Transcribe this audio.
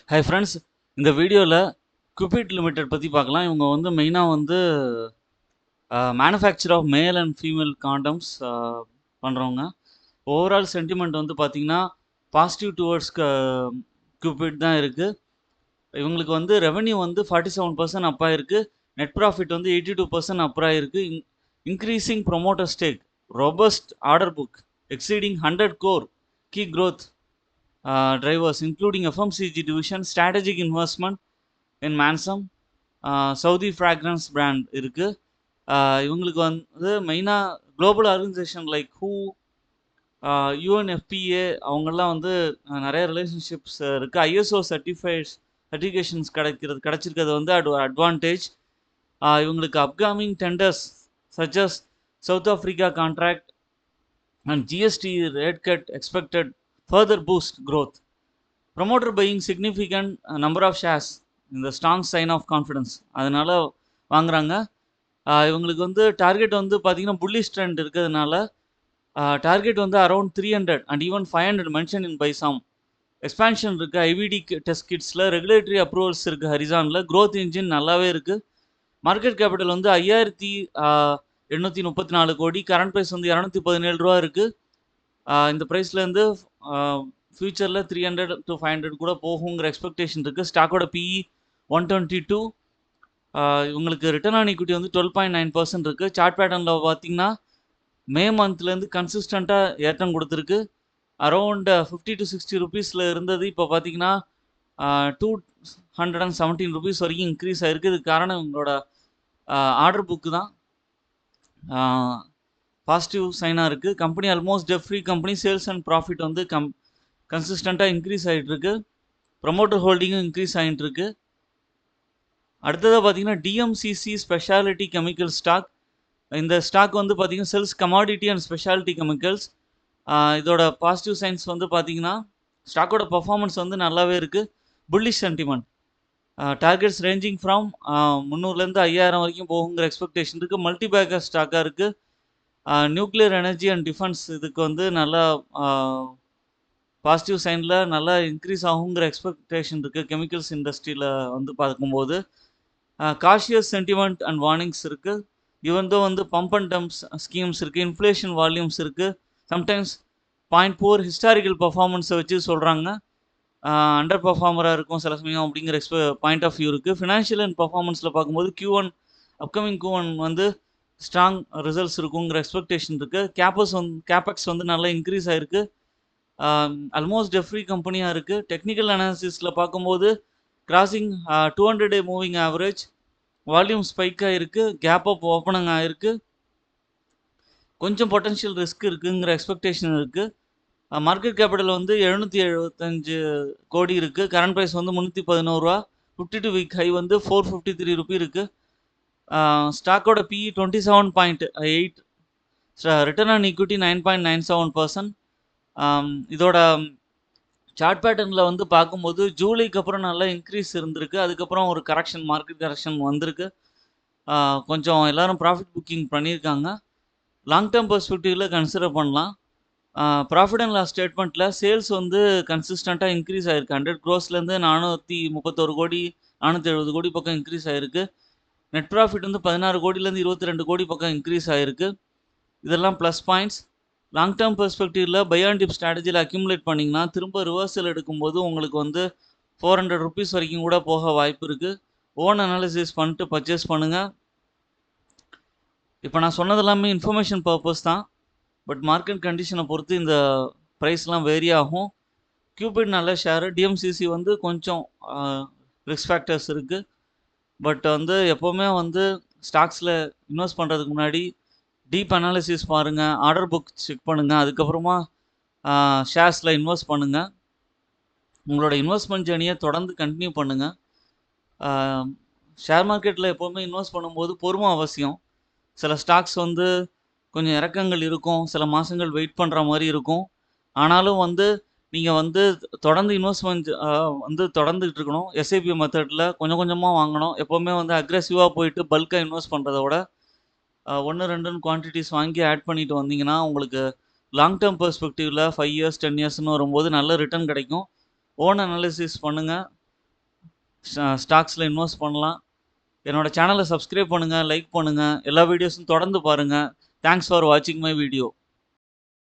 Hi friends, இந்த வீடியோவில் qubit limited பற்றி பார்க்கலாம். இவங்க வந்து மெயினாக வந்து manufacture of male and female condoms பண்ணுறவங்க. ஓவரால் சென்டிமெண்ட் வந்து பார்த்திங்கன்னா பாசிட்டிவ் டுவர்ட்ஸ் குபிட் தான் இருக்குது. இவங்களுக்கு வந்து ரெவென்யூ வந்து 47% அப் ஆயிருக்கு. நெட் ப்ராஃபிட் வந்து 82% அப் ஆயிருக்கு. Increasing promoter stake, robust order book exceeding 100 crore, key growth drivers including FMCG division, strategic investment in Mansam, Saudi fragrance brand இருக்குது. இவங்களுக்கு வந்து மெயினாக குளோபல் ஆர்கனைசேஷன் லைக் UNFPA அவங்கெல்லாம் வந்து நிறைய ரிலேஷன்ஷிப்ஸ் இருக்குது. ISO சர்டிஃபிகேஷன்ஸ் கிடச்சிருக்கிறது வந்து அட்வான்டேஜ். இவங்களுக்கு upcoming tenders such as South Africa contract and GST rate cut expected further boost growth. Promoter buying significant number of shares இந்த ஸ்ட்ராங் சைன் ஆஃப் கான்ஃபிடன்ஸ், அதனால் வாங்குறாங்க. இவங்களுக்கு வந்து டார்கெட் வந்து பார்த்திங்கன்னா புல்லிஷ் ட்ரெண்ட் இருக்கிறதுனால டார்கெட் வந்து around 300 and even 500 mention in பைசாம். எக்ஸ்பான்ஷன் இருக்குது. IVD டெஸ்ட் கிட்ஸில் ரெகுலேட்டரி அப்ரூவல்ஸ் இருக்குது. ஹரிசானில் க்ரோத் இன்ஜின் நல்லாவே இருக்குது. மார்க்கெட் கேபிட்டல் வந்து 5834 கோடி. கரண்ட் ப்ரைஸ் வந்து 217 ரூபா இருக்குது. இந்த ப்ரைஸ்லேருந்து ஃபியூச்சரில் 300 to 500 கூட போகுங்கிற எக்ஸ்பெக்டேஷன் இருக்குது. ஸ்டாக்கோட PE 122. இவங்களுக்கு ரிட்டர்ன் ஆன் ஈக்விட்டி வந்து 12.9% இருக்குது. சார்ட் பேட்டர்னில் பார்த்தீங்கன்னா மே மந்த்லேருந்து கன்சிஸ்டண்ட்டாக ஏற்றம் கொடுத்துருக்கு. அரௌண்ட் 50 to 60 ருபீஸில் இருந்தது. இப்போ பார்த்தீங்கன்னா 217 ருபீஸ் வரைக்கும் இன்க்ரீஸ் ஆகிருக்கு. இதுக்கு காரணம் இவங்களோட ஆர்டர் புக்கு தான் பாசிட்டிவ் சைனாக இருக்குது. Company almost dead free company. Sales and profit வந்து கன்சிஸ்டண்ட்டாக இன்க்ரீஸ் ஆகிட்டுருக்கு. ப்ரமோட்டர் ஹோல்டிங்கும் இன்க்ரீஸ் ஆகிட்டுருக்கு. அடுத்ததாக பார்த்தீங்கன்னா DMCC ஸ்பெஷாலிட்டி கெமிக்கல் ஸ்டாக். இந்த ஸ்டாக் வந்து பார்த்தீங்கன்னா sells commodity and speciality chemicals. இதோட பாசிட்டிவ் சைன்ஸ் வந்து பார்த்தீங்கன்னா ஸ்டாக்கோட பர்ஃபார்மன்ஸ் வந்து நல்லாவே இருக்குது. Bullish sentiment. Targets ranging from 300லேருந்து 5000 வரைக்கும் போகுங்கிற எக்ஸ்பெக்டேஷன் இருக்குது. மல்டி பேக்கர் ஸ்டாக்காக இருக்குது. நியூக்ளியர் எனர்ஜி அண்ட் டிஃபென்ஸ் இதுக்கு வந்து நல்லா பாசிட்டிவ் சைனில் நல்லா இன்க்ரீஸ் ஆகுங்கிற எக்ஸ்பெக்டேஷன் இருக்குது. கெமிக்கல்ஸ் இண்டஸ்ட்ரியில் வந்து பார்க்கும்போது காஷியஸ் சென்டிமெண்ட் அண்ட் வார்னிங்ஸ் இருக்குது. இவன் வந்து பம்ப் அண்ட் டம்ப்ஸ் ஸ்கீம்ஸ் இருக்குது. இன்ஃப்ளேஷன் வால்யூம்ஸ் இருக்குது. சம்டைம்ஸ் 0.4 ஹிஸ்டாரிக்கல் பர்ஃபார்மன்ஸை வச்சு சொல்கிறாங்க. அண்டர் பர்ஃபார்மராக இருக்கும் சில சமயம் அப்படிங்கிற பாயிண்ட் ஆஃப் வியூ இருக்குது. ஃபினான்ஷியல் அண்ட் பர்ஃபார்மன்ஸில் பார்க்கும்போது Q1 அப்கமிங் Q1 வந்து ஸ்ட்ராங் ரிசல்ட்ஸ் இருக்குங்கிற எக்ஸ்பெக்டேஷன் இருக்குது. கேபெக்ஸ் வந்து நல்லா இன்க்ரீஸ் ஆகிருக்கு. ஆல்மோஸ்ட் டெஃப்ரி கம்பெனியாக இருக்குது. டெக்னிக்கல் அனாலிசிஸில் பார்க்கும்போது crossing 200-day moving average, volume spike ஆகிருக்கு, கேப் அப் ஓப்பனிங் ஆகிருக்கு. கொஞ்சம் பொட்டன்ஷியல் ரிஸ்க் இருக்குங்கிற எக்ஸ்பெக்டேஷன் இருக்குது. மார்க்கெட் கேபிட்டல் வந்து 775 கோடி இருக்குது. கரண்ட் ப்ரைஸ் வந்து 311 ரூபா. 52 வீக் ஹை வந்து 453 ருபி இருக்குது. ஸ்டாக்கோட PE 27.8. Return on equity 9.97%. இதோட சார்ட் பேட்டர்னில் வந்து பார்க்கும்போது ஜூலைக்கு அப்புறம் நல்லா இன்க்ரீஸ் இருந்திருக்கு. அதுக்கப்புறம் ஒரு கரெக்ஷன், மார்க்கெட் கரெக்ஷன் வந்திருக்கு. கொஞ்சம் எல்லோரும் ப்ராஃபிட் புக்கிங் பண்ணியிருக்காங்க. லாங் டேர்ம் பெர்ஸ்பெக்டிவில் கன்சிடர் பண்ணலாம். ப்ராஃபிட் அண்ட் லாஸ் ஸ்டேட்மெண்ட்டில் சேல்ஸ் வந்து கன்சிஸ்டண்ட்டாக இன்க்ரீஸ் ஆகிருக்கு. 100 crores-லேருந்து 431 கோடி 470 கோடி பக்கம் இன்க்ரீஸ் ஆகிருக்கு. நெட் ப்ராஃபிட் வந்து 16 கோடியிலேருந்து 22 கோடி பக்கம் இன்க்ரீஸ் ஆகிருக்கு. இதெல்லாம் ப்ளஸ் பாயிண்ட்ஸ். லாங் டேர்ம் பெர்ஸ்பெக்டிவில் பை அண்ட் டிப் ஸ்ட்ராட்டஜியில் அக்யூமுலேட் பண்ணிங்கன்னா திரும்ப ரிவர்சல் எடுக்கும்போது உங்களுக்கு வந்து 400 ருபீஸ் வரைக்கும் கூட போக வாய்ப்பு இருக்குது. ஓன் அனாலிசிஸ் பண்ணிட்டு பர்ச்சேஸ் பண்ணுங்கள். இப்போ நான் சொன்னது எல்லாமே இன்ஃபர்மேஷன் பர்பஸ் தான். பட் மார்க்கெட் கண்டிஷனை பொறுத்து இந்த ப்ரைஸ்லாம் வேரி ஆகும். கியூபிட் நல்ல ஷேரு. DMCC வந்து கொஞ்சம் ரிஸ்க் ஃபேக்டர்ஸ் இருக்குது. பட் வந்து எப்போவுமே வந்து ஸ்டாக்ஸில் இன்வெஸ்ட் பண்ணுறதுக்கு முன்னாடி டீப் அனாலிசிஸ் பாருங்கள், ஆர்டர் புக் செக் பண்ணுங்கள், அதுக்கப்புறமா ஷேர்ஸில் இன்வெஸ்ட் பண்ணுங்கள். உங்களோட இன்வெஸ்ட்மெண்ட் ஜேர்னியை தொடர்ந்து கண்டினியூ பண்ணுங்கள். ஷேர் மார்க்கெட்டில் எப்போவுமே இன்வெஸ்ட் பண்ணும்போது பொறுமை அவசியம். சில ஸ்டாக்ஸ் வந்து கொஞ்சம் இறக்கங்கள் இருக்கும், சில மாதங்கள் வெயிட் பண்ணுற மாதிரி இருக்கும். ஆனாலும் வந்து நீங்கள் வந்து தொடர்ந்து இன்வெஸ்ட்மெண்ட் வந்து தொடர்ந்துகிட்டு இருக்கணும். SIP மெத்தடில் கொஞ்சம் கொஞ்சமாக வாங்கணும். எப்போவுமே வந்து அக்ரெசிவாக போயிட்டு பல்காக இன்வெஸ்ட் பண்ணுறத விட 1-2 குவான்டிட்டிஸ் வாங்கி ஆட் பண்ணிட்டு வந்தீங்கன்னா உங்களுக்கு லாங் டேர்ம் பெர்ஸ்பெக்டிவில் 5 years 10 yearsன்னு வரும்போது நல்ல ரிட்டர்ன் கிடைக்கும். ஓன் அனாலிசிஸ் பண்ணுங்கள். ஸ்டாக்ஸில் இன்வெஸ்ட் பண்ணலாம். என்னோட சேனலை சப்ஸ்கிரைப் பண்ணுங்கள், லைக் பண்ணுங்கள், எல்லா வீடியோஸும் தொடர்ந்து பாருங்கள். தேங்க்ஸ் ஃபார் வாட்சிங் மை வீடியோ.